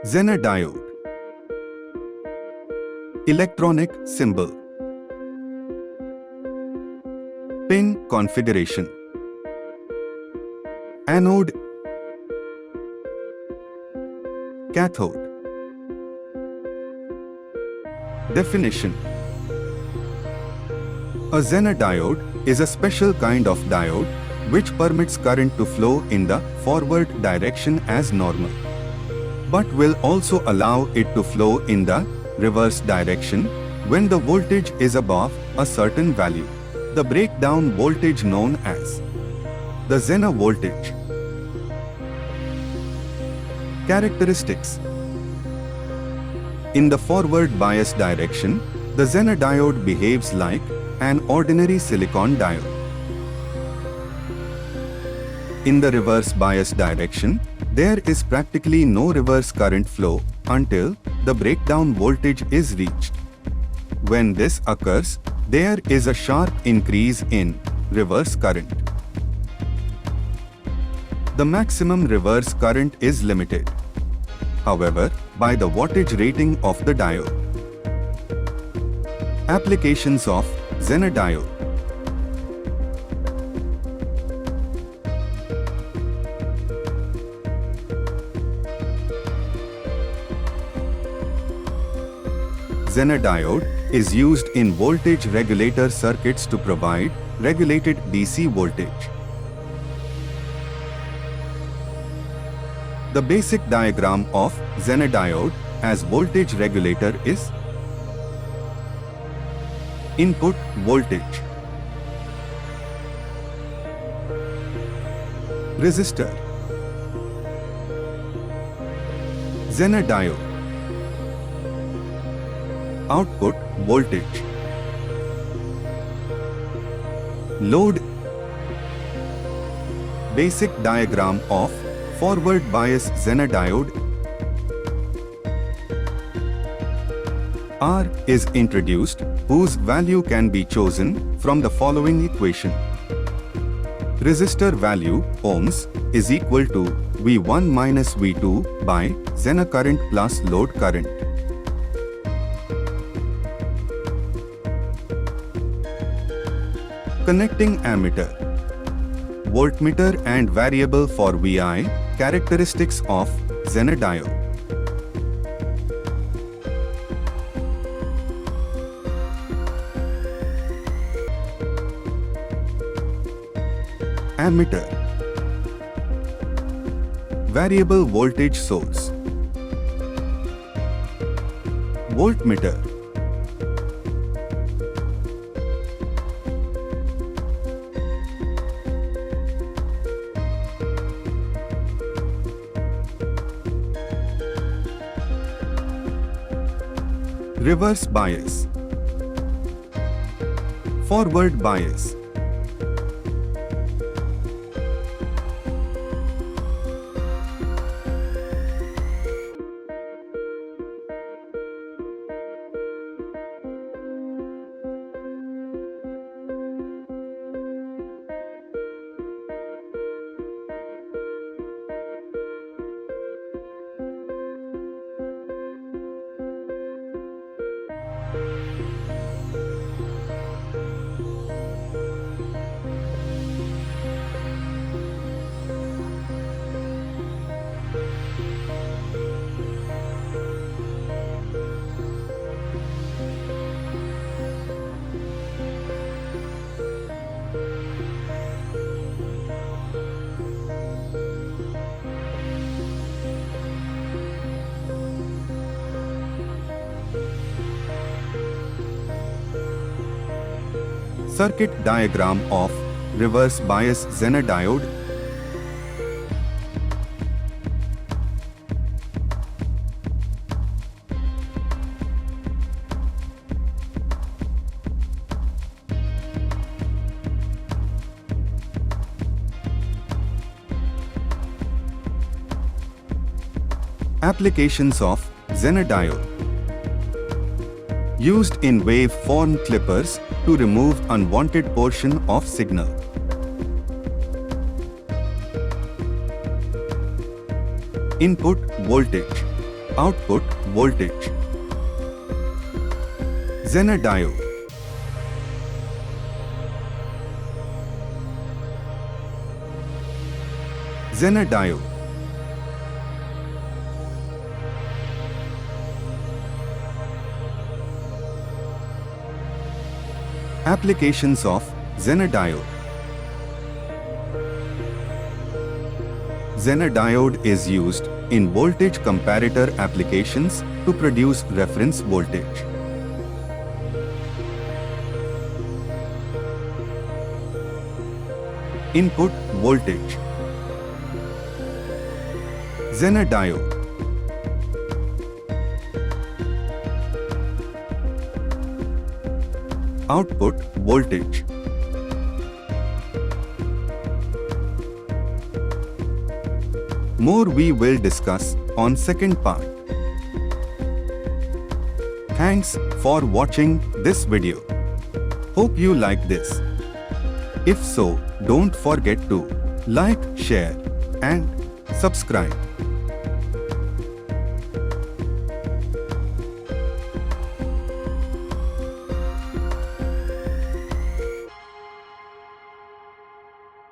Zener diode. Electronic symbol. Pin configuration. Anode, cathode. Definition. A Zener diode is a special kind of diode which permits current to flow in the forward direction as normal, but will also allow it to flow in the reverse direction when the voltage is above a certain value, the breakdown voltage known as the Zener voltage. Characteristics. In the forward bias direction, the Zener diode behaves like an ordinary silicon diode. In the reverse bias direction, there is practically no reverse current flow until the breakdown voltage is reached. When this occurs, there is a sharp increase in reverse current. The maximum reverse current is limited, however, by the wattage rating of the diode. Applications of Zener diode. Zener diode is used in voltage regulator circuits to provide regulated DC voltage. The basic diagram of Zener diode as voltage regulator is: input voltage, resistor, Zener diode, output voltage, load. Basic diagram of forward bias Zener diode. R is introduced, whose value can be chosen from the following equation. Resistor value, ohms, is equal to V1 minus V2 by Zener current plus load current. Connecting ammeter. Voltmeter and variable for VI. Characteristics of Zener diode. Ammeter. Variable voltage source. Voltmeter. Reverse bias. Forward bias. Circuit diagram of reverse bias Zener diode. Applications of Zener diode. Used in wave-form clippers to remove unwanted portion of signal. Input voltage. Output voltage. Zener diode. Zener diode. Applications of Zener diode. Zener diode is used in voltage comparator applications to produce reference voltage. Input voltage. Zener diode. Output voltage. More we will discuss on second part. Thanks for watching this video. Hope you like this. If so, don't forget to like, share and subscribe.